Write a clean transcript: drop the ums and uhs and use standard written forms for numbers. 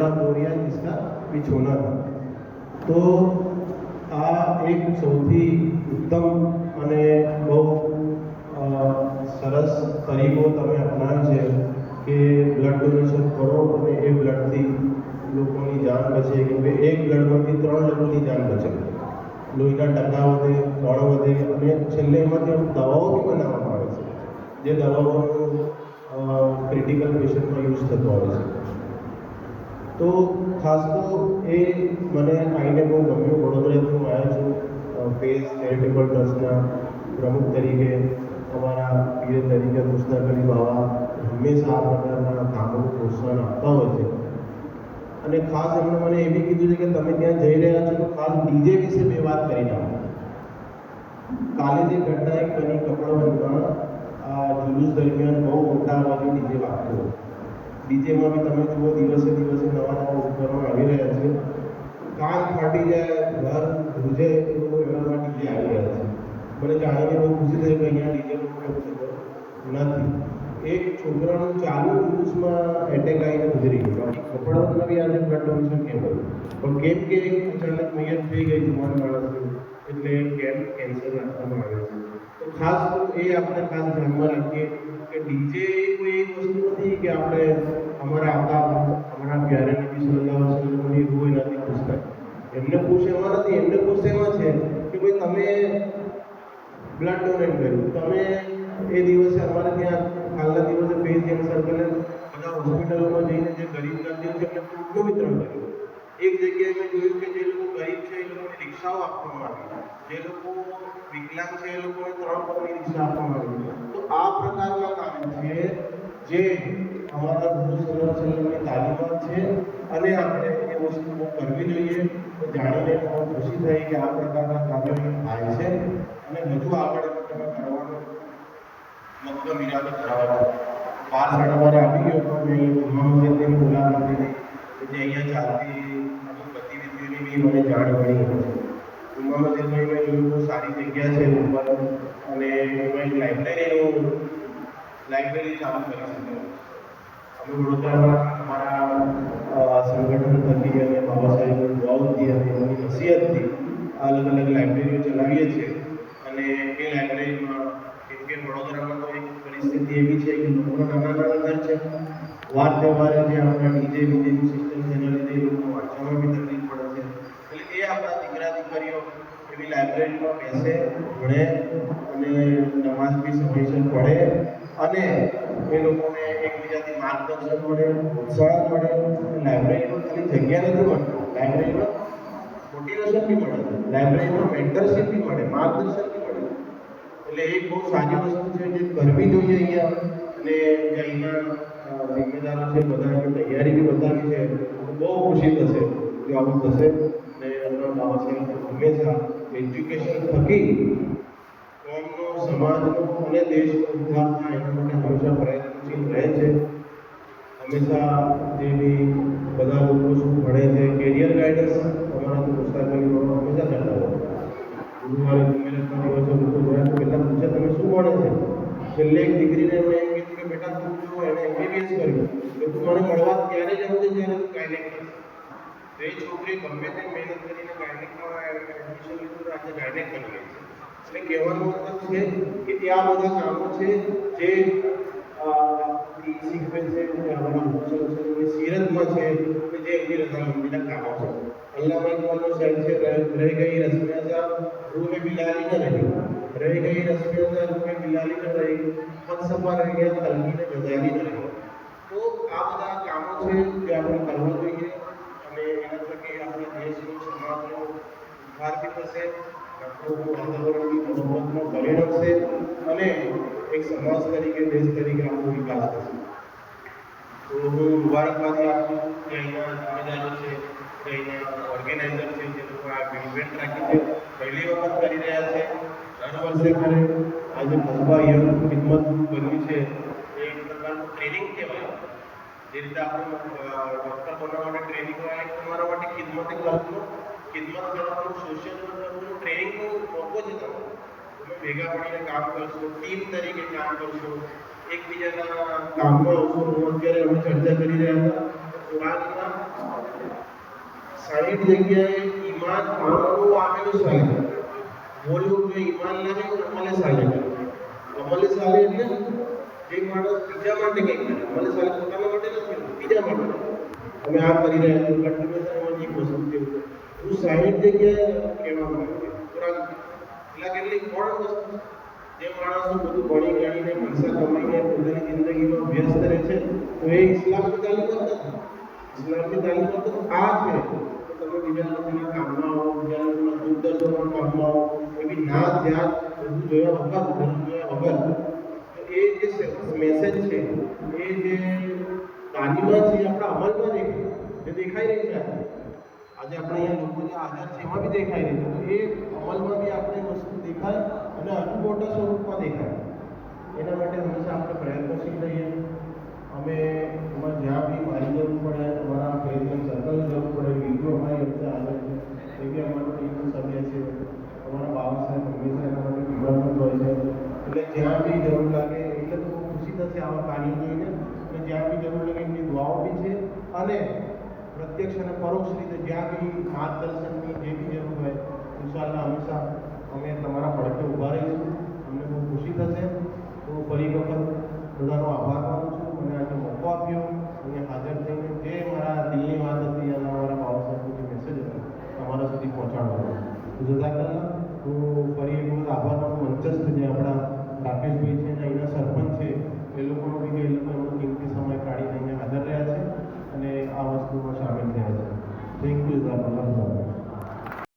टूटा बोरिया जिसका बिछोना था। तो આ એક સૌથી ઉત્તમ અને બહુ સરસ તરીકો તમે અપનાવ્યો છે કે બ્લડ ડોનેશન કરો અને એ બ્લડથી લોકોની જાન બચે, કે ભાઈ એક બ્લડમાંથી 3 લોકોની જાન બચે, લોહીના ટકા વધે, કણ વધે, અને છેલ્લે એમાંથી દવાઓ બી બનાવવામાં આવે છે જે દવાઓનું ક્રિટિકલ પેશન્ટમાં યુઝ થતો આવે છે। તો ખાસ તો એ મને આવીને બહુ ગમ્યું। વડોદરાથી હું આવ્યો છું ફેઝ ચેરિટેબલ ટ્રસ્ટના પ્રમુખ તરીકે, અમારા પીએ તરીકે મુસ્તાક અલી બાવા હંમેશા આ પ્રકારના કામોનું પ્રોત્સાહન આપતા હોય છે। અને ખાસ એમણે મને એ બી કીધું છે કે તમે ત્યાં જઈ રહ્યા છો તો ખાસ ડીજે વિશે 2 વાત કરીને આવો। કાલે જે ઘટના એક બની કપડવંજમાં, જુલુસ દરમિયાન બહુ મોટા અવાજે ડીજે વાગતું, ડીજેમાં બી તમે જુઓ દિવસે દિવસે નવા નવા ઉપકરણો આવી રહ્યા છે, કાન ફાટી જાય, ઘર ધ્રુજે એવું એવામાં ડીજે આવી રહ્યા છે। મને જાણીને બહુ ખુશી થઈ કે અહીંયા ડીજેનો ઉપયોગ થતો નથી। એક છોકરાનું ચાલુ જુલુસમાં એટેક આવીને ગુજરી ગયું। બાકી કપડામાં બી આજે બ્લડ ડોનેશન કેમ હતું, પણ કેમ કે અચાનક મૈયત થઈ ગઈ જુવાન માણસની, એટલે કેમ કેન્સર રાખવામાં આવે છે। તો ખાસ તો એ આપણે ખાસ ધ્યાનમાં રાખીએ કે ડીજે કોઈ એક વસ્તુ નથી કે આપણે અમારા પ્યારે નબી સલ્લલ્લાહુ અલૈહિ વસલ્લમની રૂહ નથી પૂછતા। એમને ખુશ એમાં નથી, એમને ખુશ એમાં છે કે ભાઈ તમે બ્લડ ડોનેટ કર્યું, તમે એ દિવસે અમારે ત્યાં કાલના દિવસે ફેઝ જેમ સર્કલે બધા હોસ્પિટલોમાં જઈને જે ગરીબ દર્દીઓ છે એમને ફ્રૂટનું વિતરણ કર્યું। એક જગ્યાએ મેં જોયું કે જે લોકો ગરીબ છે એ લોકોને રિક્ષાઓ આપવામાં આવી, જે લોકો વિકલાંગ છે એ લોકોને 3 પગની રિક્ષા આપવામાં આવી। તો આ પ્રકારના કામ છે જે અમારા ગુરુ સલ્લલ્લાહુ અલૈહિ વસલ્લમની તાલીમાત છે, અને આપણે એ વસ્તુ કરવી જોઈએ। તો જાણીને બહુ ખુશી થઈ કે આ પ્રકારના કાર્યો થાય છે, અને વધુ આગળ તમે કરવાનો મતલબ ઈરાદો ધરાવો છો। 12:30 આવી ગયો તો મેં જુમા મસ્જિદની મુલાકાત લીધી, જે અહીંયા ચાલતી અમુક ગતિવિધિઓની બી મને જાણ મળી છે। જુમા મસ્જિદમાં મેં જોયું બહુ સારી જગ્યા છે ઉપર, અને એમાં એક લાઇબ્રેરી ચાલુ કરી શક્યો। અમે વડોદરામાં અમારા સંગઠન થકી અને બાબા સાહેબની દુઆઓથી અને એમની નસીહતથી અલગ અલગ લાઇબ્રેરીઓ ચલાવીએ છીએ। અને એ લાઇબ્રેરીમાં કેમ કે વડોદરામાં તો એક પરિસ્થિતિ એવી છે કે લોકોના નાના ઘર છે, વાર તહેવારે જે આપણા ડીજેની સિસ્ટમ છે એના લીધે એ લોકો વાંચવામાં બી તકલીફ પડે છે। એટલે એ આપણા દીકરા દીકરીઓ એવી લાઇબ્રેરીમાં બેસે, ભણે, અને નમાઝ બી સમયસર પઢે, અને એ લોકોને એકબીજાથી માર્ગદર્શન મળે, પ્રોત્સાહન મળે। લાઇબ્રેરીમાં ખાલી જગ્યા નથી મળતી, લાઇબ્રેરીમાં મોટિવેશન બી મળે, લાઇબ્રેરીમાં મેન્ટરશીપ બી મળે, માર્ગદર્શન બી મળે। એટલે એક બહુ સારી વસ્તુ છે જે કરવી જોઈએ અહીંયા, અને જે અહીંના જિમ્મેદારો છે બધા એની તૈયારી બી બતાવી છે। બહુ ખુશી થશે જો આવું થશે, અને આપણા બાબા સાહેબ હંમેશા એજ્યુકેશન થકી કોમનો, સમાજનો અને દેશનો ઉદ્ધાર થાય એના માટે હંમેશા પ્રયત્નશીલ રહે છે। હંમેશા જે બી બધા લોકો શું ભણે છે, કેરિયર ગાઈડન્સ અમારા મુસ્તાક અલી બાવા હંમેશા કરતા હોય। ગુરુવારે જુમેરાતના દિવસે લોકો જોયા તો પહેલાં પૂછે તમે શું ભણે છે? છેલ્લે એક દીકરીને મેં એમ કીધું કે બેટા તું જો એણે MBBS કર્યું, તો તું મને મળવા ત્યારે જ આવજે જ્યારે તું ગાયનેક કરશે। તો એ છોકરી ગમે તેમ મહેનત કરીને ગાયનેકમાં એડમિશન લીધું, આજે ગાયનેક બની ગઈ છે। એટલે કહેવાનો મતલબ છે કે આ બધા કામો છે જે શીખવે છે, જે આપણા મુસલમાનોની સીરતમાં છે, કે જે એમની રઝામંદીના કામો છે। અલ્લામા ઇકબાલનો શેર છે, રહી ગઈ રસ્મે-અઝા રૂહ બિલાલી ન રહી, રહી ગઈ રસ્મે-અઝા રૂહ બિલાલી ન રહી, ફલસફા રહી ગયા તલકીન ગઝાલી ન રહી। તો આ બધા કામો છે જે આપણે કરવા જોઈએ, અને એના થકી આપણા દેશનો, સમાજનો ઉદ્ધાર બી થશે, આપણું વાતાવરણ બી મોહબ્બતમાં પરિણમશે, અને એક સમાજ તરીકે, દેશ તરીકે આપણો વિકાસ થશે। તો હું મુબારકબાદી આપું કે અહીંના જિમ્મેદારો છે, જે અહીંના ઓર્ગેનાઇઝર છે, જે લોકો આ ઇવેન્ટ રાખી છે, પહેલી વખત કરી રહ્યા છે, દર વર્ષે કરે। આજે કસ્બા યંગ ખિદમત બન્યું છે, એ એક પ્રકારનું ટ્રેનિંગ કહેવાય। જે રીતે આપણે ડૉક્ટર બનવા માટે ટ્રેનિંગ હોય, એક તમારા માટે ખિદમત કરવાનું, સોશિયલ વર્ક કરવાનું ટ્રેનિંગનો મોકો છે તમારો। તમે ભેગા મળીને કામ કરશો, ટીમ તરીકે કામ કરશો, એકબીજાના કામમાં આવશો। હું અત્યારે અમે ચર્ચા કરી રહ્યા હતા, કુરાનમાં 60 જગ્યાએ ઈમાન આમનું આમેલું સાલે બોલ્યું કે ઈમાન લાવે અમલે સાલે એટલે જે માણસ બીજા માટે કંઈક કરે અમલે સાલે પોતાના માટે નથી બીજા માટે અમે આ કરી રહ્યા છીએ કન્ટિન્યુઅસ એક વસ્તુ છે હું 60 જગ્યાએ કહેવા માંગુ છું કુરાન એટલે કેટલી કોણ વસ્તુ જે માણસો બધું ભણી ગણીને પૈસા કમાઈને પોતાની જિંદગીમાં વ્યસ્ત રહે છે તો એ ઇસ્લામની તાલીમ નથી ઇસ્લામની તાલીમ તો આ છે કે તમે બીજા લોકોના કામમાં આવો બીજા લોકોના દૂરદર્શનના કામમાં આવો એવી ના ધ્યાન બધું જોયા વગર ધર્મ જોયા વગર તો એ જે મેસેજ છે એ જે તાલીમાં છે આપણા અમલમાં જે દેખાઈ રહી છે આજે આપણે અહીંયા લોકો જે હાજર છે એમાં બી દેખાઈ રહી છે તો એ અમલમાં બી આપણે વસ્તુ દેખાય અને હજુ મોટા સ્વરૂપમાં દેખાય એના માટે હંમેશા આપણે પ્રયત્નશીલ રહીએ અમે એમાં જ્યાં બી મારી જરૂર પડે અમારા ફ્રેન્ડ સર્કલની જરૂર પડે વિડીયો અમારી વચ્ચે આવે છે એ બી અમારો ટીમનો સભ્ય છે અમારા બાબા સાહેબ હંમેશા એના માટે વિભાગમાં હોય છે એટલે જ્યાં બી જરૂર લાગે એટલે તો બહુ ખુશી થશે આવા કાર્યો જોઈને અને જ્યાં બી જરૂર લાગે એમની દુઆઓ બી છે અને પ્રત્યક્ષ અને પરોક્ષ રીતે જ્યાં બી માર્ગદર્શનની જે બી જરૂર હોય ઇન્શાઅલ્લાહ હંમેશા અમે તમારા પડખે ઊભા રહીશું અમને બહુ ખુશી થશે તો ફરી વખત બધાનો આભાર માનું છું મને આજે મોકો આપ્યો અહીંયા હાજર થઈને જે મારા દિલની વાત હતી અને મારા બાબા સાહેબનો જે મેસેજ હતો તમારા સુધી પહોંચાડવાનો તો જઝાકલ્લાહ હું ફરી એક વખત આભાર માનું મંચસ્થ જે આપણા રાકેશભાઈ છે અને અહીંના સરપંચ છે એ લોકોનો બી કે એ લોકો એમનો કિંમતી સમય કાઢીને અહીંયા હાજર રહ્યા છે અને આ વસ્તુમાં સામેલ થયા છે થેન્ક યુ જઝાકલ્લાહ.